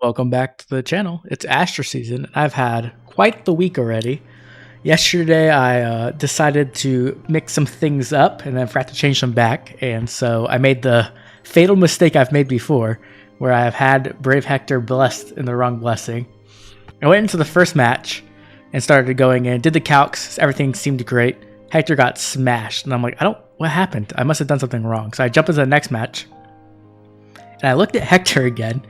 Welcome back to the channel. It's Astra season. I've had quite the week already. Yesterday I decided to mix some things up and then forgot to change them back, and so I made the fatal mistake I've made before where I have had Brave Hector blessed in the wrong blessing. I went into the first match and started going in, did the calcs, everything seemed great. Hector got smashed and I'm like, what happened? I must have done something wrong. So I jumped into the next match and I looked at Hector again.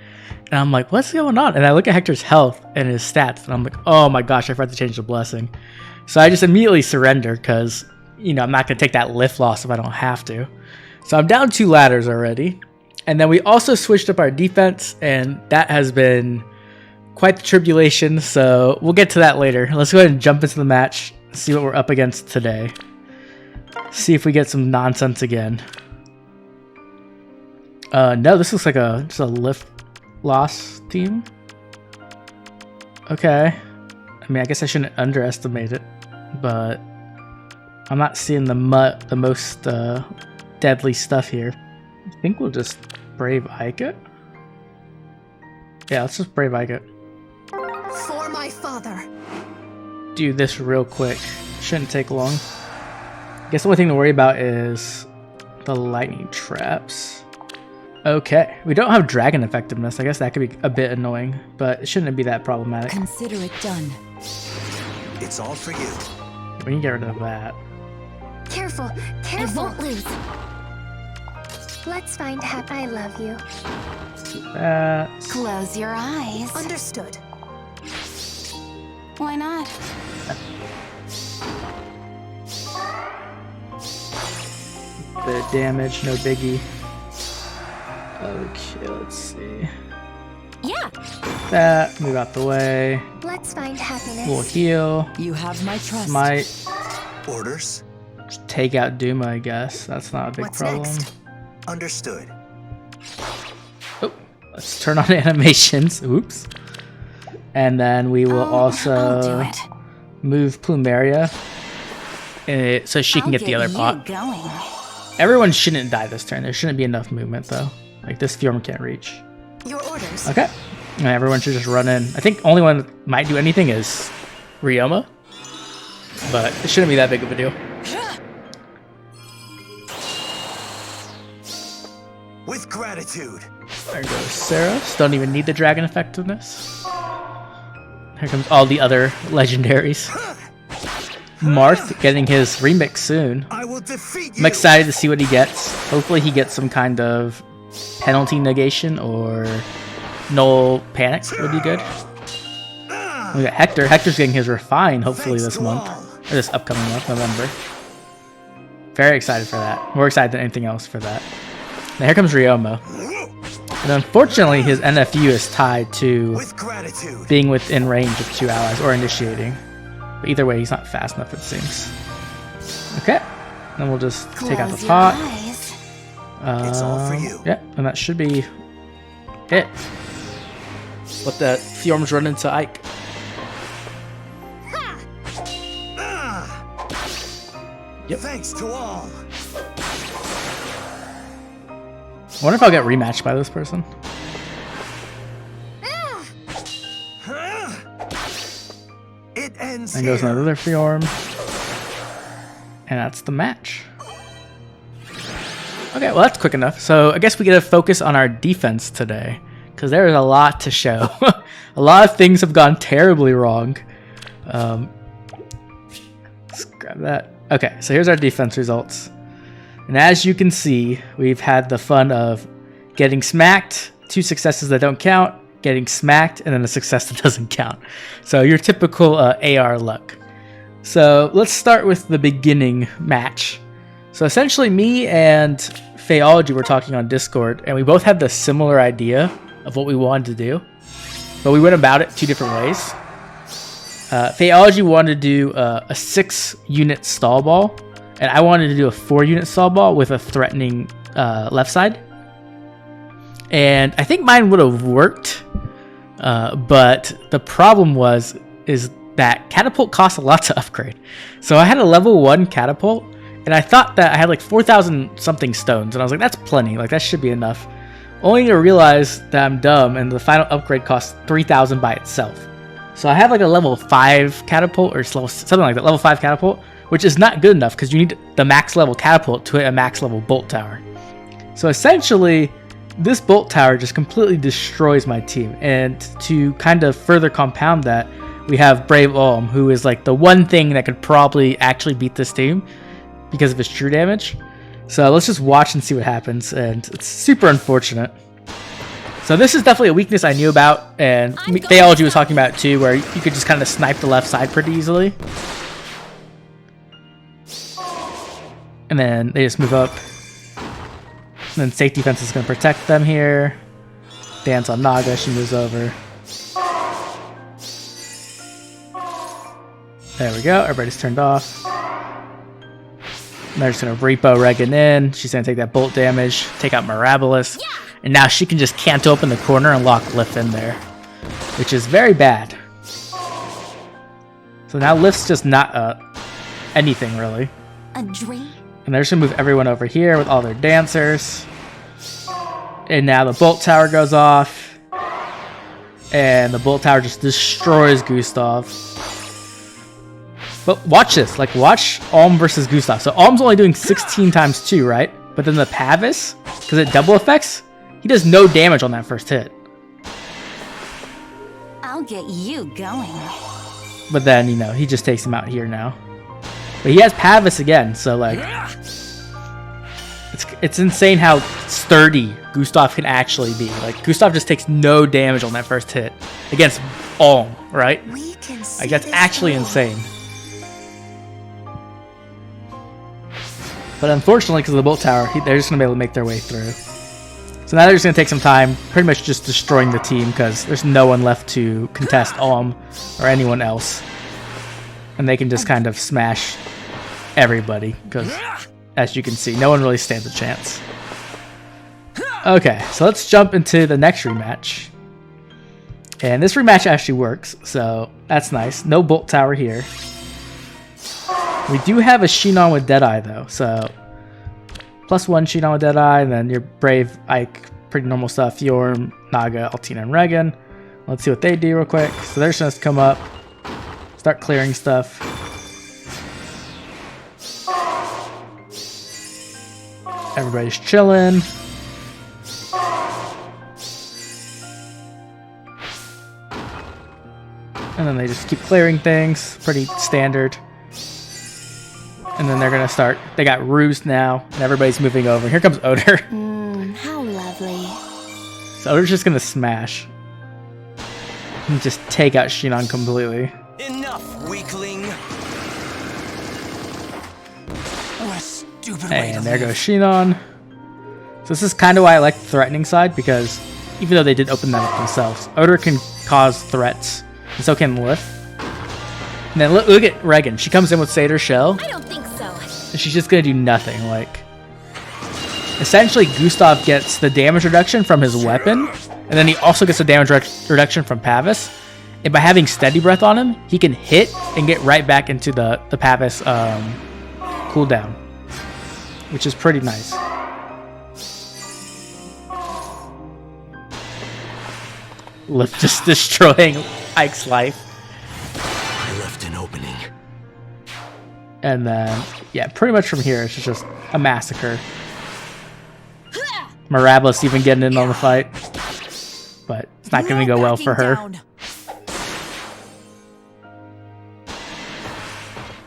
And I'm like, what's going on? And I look at Hector's health and his stats, and I'm like, oh my gosh, I forgot to change the blessing. So I just immediately surrender because, I'm not going to take that lift loss if I don't have to. So I'm down 2 ladders already. And then we also switched up our defense, and that has been quite the tribulation. So we'll get to that later. Let's go ahead and jump into the match, see what we're up against today. See if we get some nonsense again. No, this looks like just a lift loss team. Okay. I mean, I guess I shouldn't underestimate it, but I'm not seeing the most deadly stuff here. I think we'll just Brave Ike it. Yeah, let's just Brave Ike it. For my father. Do this real quick. Shouldn't take long. I guess the only thing to worry about is the lightning traps. Okay, we don't have dragon effectiveness. I guess that could be a bit annoying, but it shouldn't be that problematic. Consider it done. It's all for you. We can get rid of that. Careful, I careful. won't lose. Let's find Hep. I love you. That. Close your eyes. Understood. Why not? Bit of damage, no biggie. Okay, let's see. Yeah. That, move out the way. Let's find happiness. We'll heal. You have my trust. Might Orders? just take out Duma, I guess. That's not a big What's problem. next? Understood. Oh, let's turn on animations. Oops. And then we will I'll do also it. move Plumeria so she can get the other pot. Going. Everyone shouldn't die this turn. There shouldn't be enough movement, though. Like, this Fjorm can't reach. Your orders. Okay. And everyone should just run in. I think only one that might do anything is Ryoma. But it shouldn't be that big of a deal. With gratitude. There goes Sarah. Don't even need the dragon effectiveness. Here comes all the other legendaries. Marth getting his remix soon. I will defeat you. I'm excited to see what he gets. Hopefully he gets some kind of penalty negation or null panic would be good. We got Hector. Hector's getting his refine hopefully Thanks this to month. all. Or this upcoming month, November. Very excited for that. More excited than anything else for that. Now here comes Ryoma. And unfortunately his NFU is tied to With gratitude. being within range of 2 allies or initiating. But either way, he's not fast enough, it seems. Okay. Then we'll just take out the Close your pot. eyes. It's all for you. Yeah, and that should be it. Let that Fjorms run into Ike. Yep. Thanks to all. I wonder if I'll get rematched by this person. It ends And goes here. another Fjorm. And that's the match. Okay, well that's quick enough. So I guess we get to focus on our defense today, because there is a lot to show. A lot of things have gone terribly wrong. Let's grab that. Okay, so here's our defense results. And as you can see, we've had the fun of getting smacked, 2 successes that don't count, getting smacked, and then a success that doesn't count. So your typical AR luck. So let's start with the beginning match. So essentially me and Phaeology were talking on Discord, and we both had the similar idea of what we wanted to do, but we went about it 2 different ways. Phaeology wanted to do a 6-unit stall ball, and I wanted to do a 4-unit stall ball with a threatening left side. And I think mine would have worked, but the problem is that catapult costs a lot to upgrade. So I had a level 1 catapult, and I thought that I had like 4,000 something stones, and I was like, that's plenty, like that should be enough. only to realize that I'm dumb and the final upgrade costs 3,000 by itself. So I have like a level 5 catapult or something like that, level 5 catapult, which is not good enough because you need the max level catapult to hit a max level bolt tower. So essentially, this bolt tower just completely destroys my team. And to kind of further compound that, we have Brave Olm, who is like the one thing that could probably actually beat this team because of his true damage. So let's just watch and see what happens, and it's super unfortunate. So this is definitely a weakness I knew about, and Theology was talking about it too, where you could just kind of snipe the left side pretty easily. And then they just move up. And then Safety Fence is going to protect them here. Dance on Naga, she moves over. There we go, everybody's turned off. And they're just going to repo Regan in. She's going to take that bolt damage, take out Mirabilis. Yeah. And now she can just can't open the corner and lock Lift in there, which is very bad. So now Lift's just not anything really. A dream? And they're just going to move everyone over here with all their dancers. And now the bolt tower goes off. And the bolt tower just destroys Gustav. But watch this, like watch Alm versus Gustav. So Alm's only doing 16 times 2, right? But then the Pavis, because it double effects, he does no damage on that first hit. I'll get you going. But then, you know, he just takes him out here now. But he has Pavis again, so like, it's insane how sturdy Gustav can actually be. Like, Gustav just takes no damage on that first hit against Alm, right? Like, that's actually insane. But unfortunately, because of the bolt tower, they're just going to be able to make their way through. So now they're just going to take some time, pretty much just destroying the team, because there's no one left to contest Alm or anyone else. And they can just kind of smash everybody, because as you can see, no one really stands a chance. Okay, so let's jump into the next rematch. And this rematch actually works, so that's nice. No bolt tower here. We do have a Shinon with Deadeye though, so +1 Shinon with Deadeye, and then your Brave, Ike, pretty normal stuff, Yorm, Naga, Altina, and Regan. Let's see what they do real quick. So they're just going to come up, start clearing stuff. Everybody's chilling. And then they just keep clearing things, pretty standard. And then they're going to start, they got Ruse now, and everybody's moving over. Here comes Odor. How lovely. So Odor's just going to smash. And just take out Shinon completely. Enough, weakling. What a stupid way to And there live. goes Shinon. So this is kind of why I like the threatening side, because even though they did open that up themselves, Odor can cause threats, and so can Lift. And then look at Regan. She comes in with Satyr Shell. I don't think so. And she's just going to do nothing. Like, essentially, Gustav gets the damage reduction from his weapon, and then he also gets the damage reduction from Pavis. And by having Steady Breath on him, he can hit and get right back into the Pavis cooldown, which is pretty nice. Lift just destroying Ike's life. I left an opening. And then, yeah, pretty much from here, it's just a massacre. Mirabilis even getting in on the fight. But it's not going to go well for her.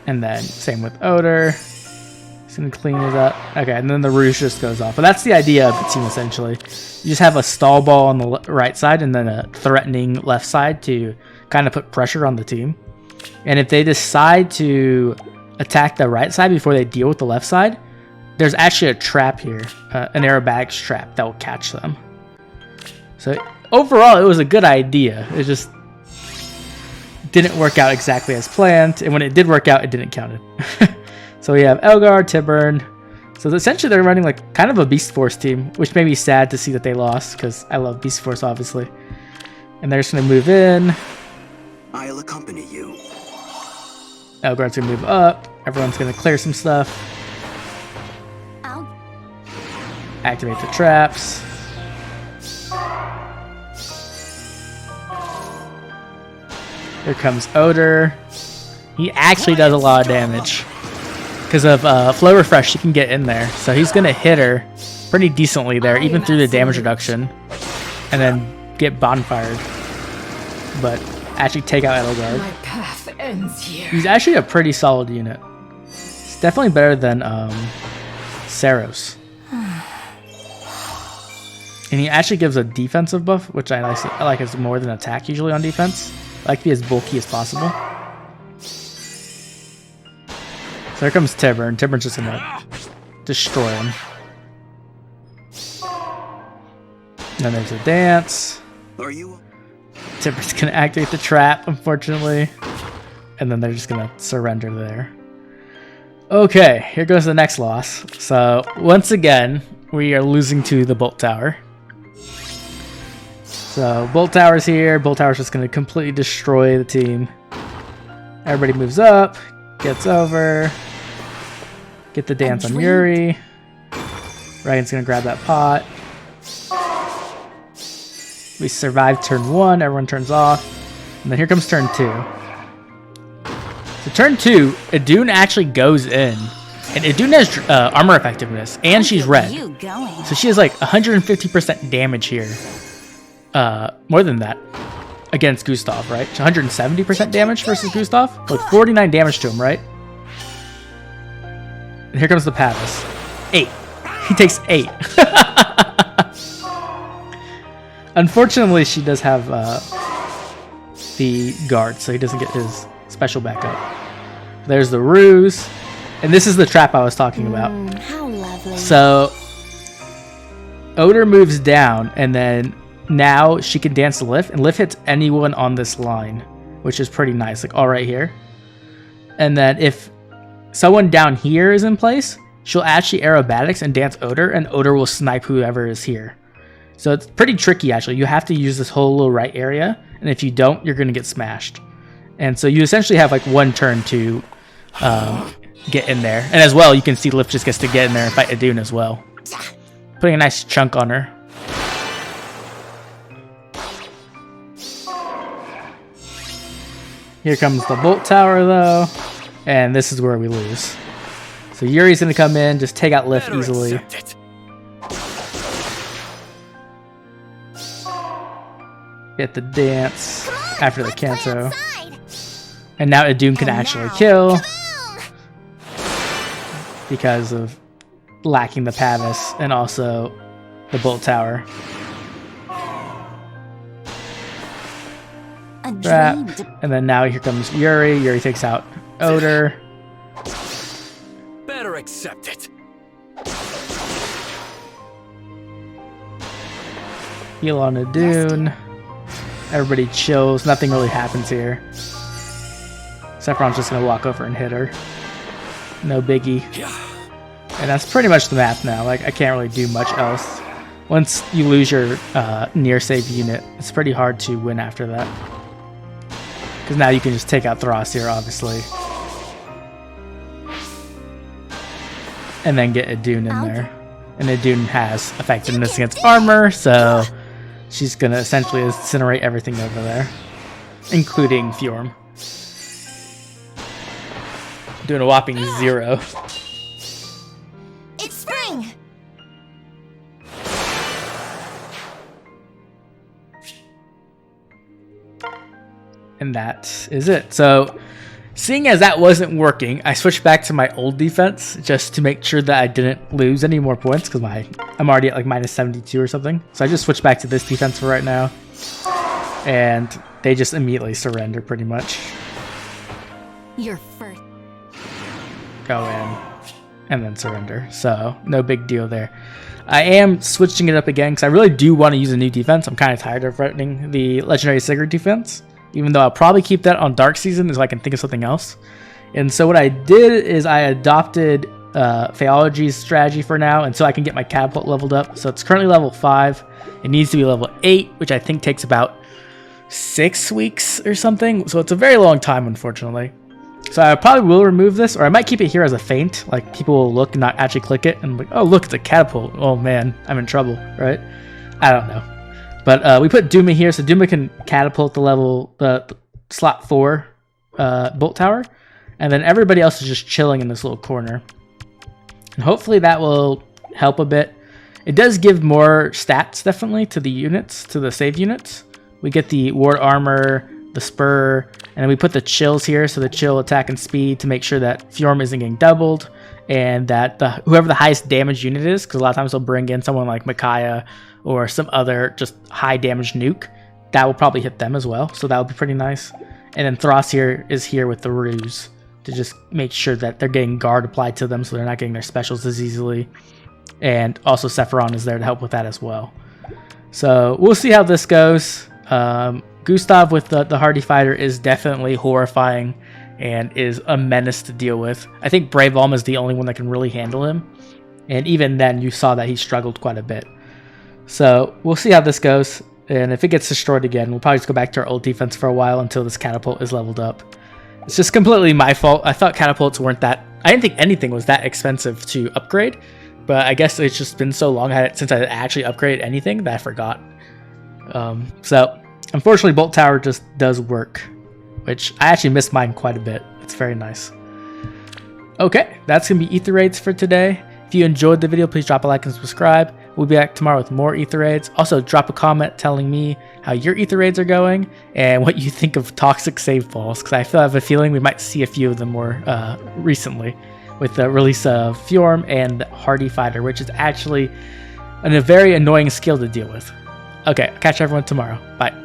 And then, same with Odor. He's going to clean it up. Okay, and then the Ruse just goes off. But that's the idea of the team, essentially. You just have a stall ball on the right side and then a threatening left side to kind of put pressure on the team. And if they decide to attack the right side before they deal with the left side, there's actually a trap here, an aerobatics trap that will catch them. So overall, it was a good idea. It just didn't work out exactly as planned, and when it did work out, it didn't count it. So we have Elgar, Tibern. So essentially, they're running like kind of a Beast Force team, which made me sad to see that they lost, because I love Beast Force, obviously. And they're just going to move in. I'll accompany you. Elgar's going to move up. Everyone's going to clear some stuff. I'll Activate the traps. Here comes Odor. He actually does a lot of damage. Because of Flow Refresh, she can get in there. So he's going to hit her pretty decently there, even through the damage reduction. And then get bonfired. But actually take out Edelgard. My path ends here. He's actually a pretty solid unit. It's definitely better than Saros. And he actually gives a defensive buff, which I like as more than attack usually on defense. I like to be as bulky as possible. So here comes Tibber, and Tibber's just gonna destroy him. Then there's a dance. Are you? Tibber's gonna activate the trap, unfortunately. And then they're just gonna surrender there. Okay, here goes the next loss. So once again, we are losing to the Bolt Tower. So Bolt Tower's here. Bolt Tower's just gonna completely destroy the team. Everybody moves up, gets over. Get the dance on Yuri. Ryan's gonna grab that pot. We survive turn 1, everyone turns off. And then here comes turn 2. So turn 2, Idun actually goes in. And Idun has armor effectiveness, and she's red. You going? So she has like 150% damage here. More than that. Against Gustav, right? 170% damage versus Gustav? Like 49 damage to him, right? And here comes the Pavis. 8. He takes 8. Unfortunately, she does have the guard, so he doesn't get his special backup. There's the ruse. And this is the trap I was talking about. How lovely. So, Odor moves down, and then now she can dance to Lif, and Lif hits anyone on this line, which is pretty nice, like all right here. And then if someone down here is in place, she'll actually aerobatics and dance Odor, and Odor will snipe whoever is here. So it's pretty tricky, actually. You have to use this whole little right area, and if you don't, you're going to get smashed. And so you essentially have like one turn to get in there. And as well, you can see Lif just gets to get in there and fight Idun as well. Putting a nice chunk on her. Here comes the Bolt Tower, though. And this is where we lose. So Yuri's going to come in, just take out Lif easily. Get the dance after the Kanto. And now Idun can actually kill. Because of lacking the Pavis and also the Bolt Tower. Trap. And then now here comes Yuri. Yuri takes out Odor. Better accept it. Heal on Idun. Everybody chills. Nothing really happens here. Sephiron's just gonna walk over and hit her. No biggie. And that's pretty much the map now. Like, I can't really do much else. Once you lose your near save unit, it's pretty hard to win after that. Because now you can just take out Throsir, obviously. And then get Idun in there. And Idun has effectiveness against armor, so she's going to essentially incinerate everything over there. Including Fjorm. Doing a whopping 0. It's spring. And that is it. So, seeing as that wasn't working, I switched back to my old defense just to make sure that I didn't lose any more points because I'm already at like minus 72 or something. So I just switched back to this defense for right now. And they just immediately surrender pretty much. Your first. Go in and then surrender. So no big deal there. I am switching it up again because I really do want to use a new defense. I'm kind of tired of running the Legendary Sigurd defense. Even though I'll probably keep that on Dark Season so I can think of something else. And so what I did is I adopted Theology's strategy for now, and so I can get my catapult leveled up. So it's currently level 5. It needs to be level 8, which I think takes about 6 weeks or something. So it's a very long time, unfortunately. So I probably will remove this, or I might keep it here as a feint. Like, people will look and not actually click it, and like, oh, look, it's a catapult. Oh man, I'm in trouble, right? I don't know. But we put Duma here, so Duma can catapult the level, slot 4 bolt tower, and then everybody else is just chilling in this little corner. And hopefully that will help a bit. It does give more stats definitely to the units, to the save units. We get the ward armor, the spur, and then we put the chills here, so the chill, attack, and speed to make sure that Fjorm isn't getting doubled, and that whoever the highest damage unit is, because a lot of times they'll bring in someone like Micaiah or some other just high damage nuke, that will probably hit them as well, so that would be pretty nice. And then Thros here is here with the ruse to just make sure that they're getting guard applied to them, so they're not getting their specials as easily. And also Sephiron is there to help with that as well. So we'll see how this goes. Gustav with the Hardy Fighter is definitely horrifying and is a menace to deal with. I think Brave Alm is the only one that can really handle him. And even then you saw that he struggled quite a bit. So we'll see how this goes. And if it gets destroyed again, we'll probably just go back to our old defense for a while until this catapult is leveled up. It's just completely my fault. I thought catapults weren't that... I didn't think anything was that expensive to upgrade. But I guess it's just been so long since I actually upgraded anything that I forgot. So, unfortunately, Bolt Tower just does work. Which, I actually missed mine quite a bit. It's very nice. Okay, that's going to be Ether Raids for today. If you enjoyed the video, please drop a like and subscribe. We'll be back tomorrow with more Ether Raids. Also, drop a comment telling me how your Ether Raids are going and what you think of toxic save balls, because I have a feeling we might see a few of them more recently with the release of Fjorm and Hardy Fighter, which is actually a very annoying skill to deal with. Okay, I'll catch everyone tomorrow. Bye.